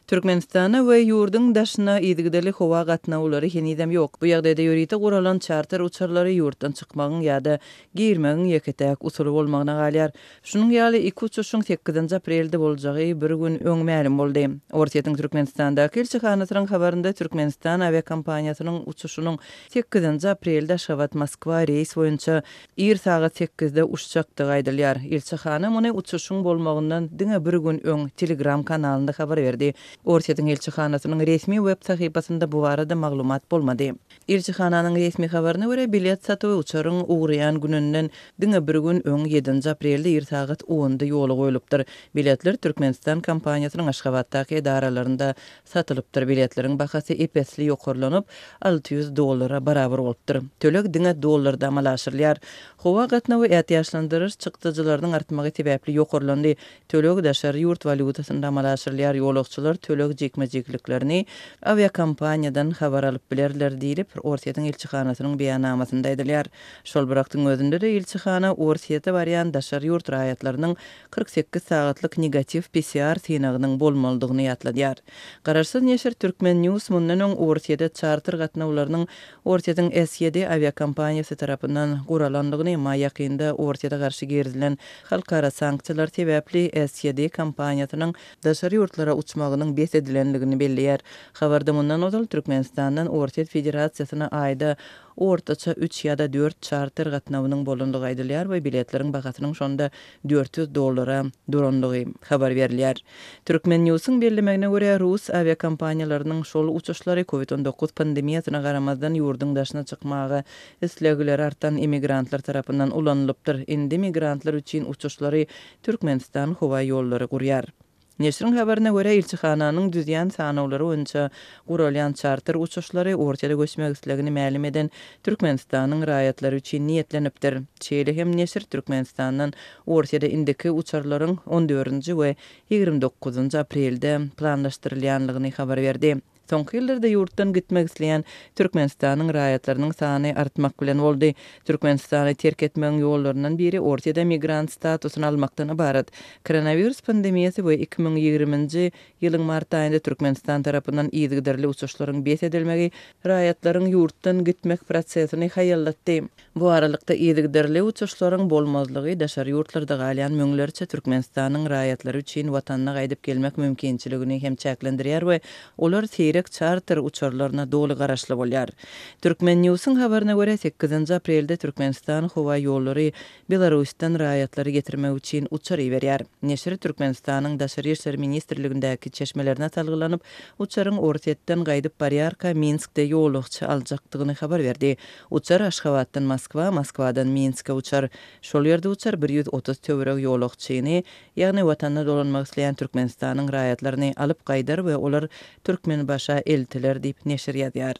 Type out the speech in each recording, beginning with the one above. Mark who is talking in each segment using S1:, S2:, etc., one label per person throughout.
S1: Türkmenistana we ýurdun daşyna ýygdyrly howa gatnawlary henidem ýok. Bu ýagdaýda ýörite guralan charter uçarlary ýurtdan çykmagyň ýa-da girmegiň ýeketäk usuly bolmagyna galýar. Şunuň ýaly 2 uçuşyň 8 aprelde boljagy bir gün öň ma'lum boldy. Ortaýa Türkmenistandaky elçihanasynyň habarynda Türkmenistan aviakompaniýasynyň uçuşunyň 8 aprelde Aşgabat Moskwa reýs boýunça 1 sagat 8-de uçjakdygy aýdylýar. Elçihana muny uçuşyň bolmagyndan diňe bir gün öň Telegram kanalynda habar berdi. Ortaýa elçihanasynyň resmi web sahypasynda bu barada maglumat bolmady. Elçihananyň resmi habaryna görä bilet satywy uçaryň uğrayan gününden diňe bir gün öň 7 aprelde 1 sagat 10-da ýola goýulypdyr. Biletler Türkmenistan kompaniýasynyň Aşgabatdaky edaralarynda satylypdyr. Biletleriň bahasy epesli ýokurlanyp $600 barabar bolupdyr. Tölek diňe dollarda amalaşyrlar. Howa gatnawy ätýaşlandyryş çykdyjylarynyň artmagy sebäpli ýokurlandy. Tölek daşary ýurt valyutasynda amalaşyrlar. Ýolagçylar tölek jekmejekliklerini aviakompaniýadan habar alyp bilerler diýilip Ortaýa elçihanasynyň beýanamasynda aýdylýar. Şol birakdyň özünde de elçihana Ortaýa barýan daşary ýurt raýatlarynyň 48 sagatlyk negativ PCR synagynyň bolmalydygyny ýatladýar. Garaşsyz neşir Türkmen News mundan öň Ortaýa charter gatnawlarynyň Ortaýa SYD aviakompaniýasy tarapyndan guralandygyny ma ýakynda Ortaýa garşy gerilen halkara sanksiýalar sebäpli SYD kompaniýasynyň daşary ýurtlara uçmagynyň besedilenligini belliýär. Habarda mundan öňki Türkmenistandan Ortaýa Federasiýasyna aýda ortaça 3 ýa-da 4 charter gatnawynyň bolundygy aýdylýar we biletleriň bahasynyň şonda $400 durandygy habar berilýär. Türkmen Newsyň bellemegine görä Rus aviakompaniýalarynyň şol uçuşlary COVID-19 pandemiýasyna garamazdan ýurdun daşyna çykmagy islegileri artan immigrantlar tarapyndan ulanylypdyr. Indi migrantlar üçin uçuşlary Türkmenistan howa ýollary gurýar. Neşriň habaryna görä elçihananyň düzýän sanawlary boýunça gurulýan charter uçuşlary Ortaýa göçmek islegini ma'lum eden Türkmenistanyň raýatlary üçin niýetlenipdir. Çeýle hem neşir Türkmenistandan Ortaýa indiki uçarlaryň 14-nji we 29-njy aprelde planlaşdyrylýanlygyny habar berdi. Soňky ýyllarda ýurtdan gitmek isleýän Türkmenistanyň raýatlarynyň sany artmak bilen boldy. Türkmenistany terk etmegiň ýollaryndan biri Ortaýa migrant statusyny almakdan ibarat. Koronavirus pandemiýasy we 2020-nji ýylyň mart aýynda Türkmenistan tarapyndan ýygdyrly uçuşlaryň besedilmegi raýatlaryň ýurtdan gitmek prosesini haýallatdy. Bu aralykda ýygdyrly uçuşlaryň bolmazlygy daşary ýurtlarda galýan müňlerçe Türkmenistanyň raýatlary üçin watanyna gaýdyp gelmek mümkinçiligini hem çäklendirýär we olar charter uçarlaryna doly garaşly bolýar. Türkmen Newsyň habaryna görä 8 aprelde Türkmenistan howa ýollary Belarusdan raýatlary getirmek üçin uçar berýär. Neşir Türkmenistanyň daşary işler ministrligindäki çeşmelerine talgylanyp uçaryň Ortaýadan gaýdyp barýarka Minskde ýolagçy aljakdygyny habar berdi. Uçar Aşgabatdan Moskwa, Moskwadan Minske uçar. Şol ýerde uçar 130 töwerek ýolagçyny, ýagny watanyna dolanmak isleýän Türkmenistanyň raýatlaryny alyp gaýdar we olar Türkmen başa eltiler diýip neşir ýazýar.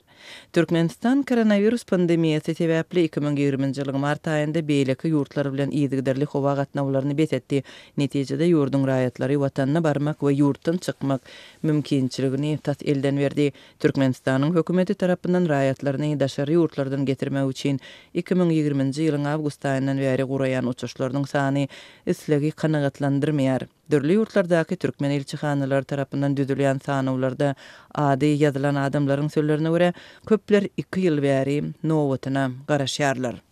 S1: Türkmenistan koronavirus pandemiýasy sebäpli 2020-nji ýylyň mart aýynda beýleki ýurtlar bilen ýygdyrly howa gatnawlaryny besetdi. Netijede ýurdun raýatlary watanyna barmak we ýurtdan çykmak mümkinçiligini tas elden berdi. Türkmenistanyň hökümeti tarapyndan raýatlaryny daşary ýurtlardan getirmek üçin 2020-nji ýylyň awgust aýyndan beri guraýan uçuşlarynyň sany islegi kanagatlandyrmaýar. Dörli ýurtlardaky Türkmen elçihanalary tarapyndan düzülýän sanawlarda ady ýazylan adamlaryň sözlerine görä köpler 2 ýyl bäri nowatyna garaşýarlar.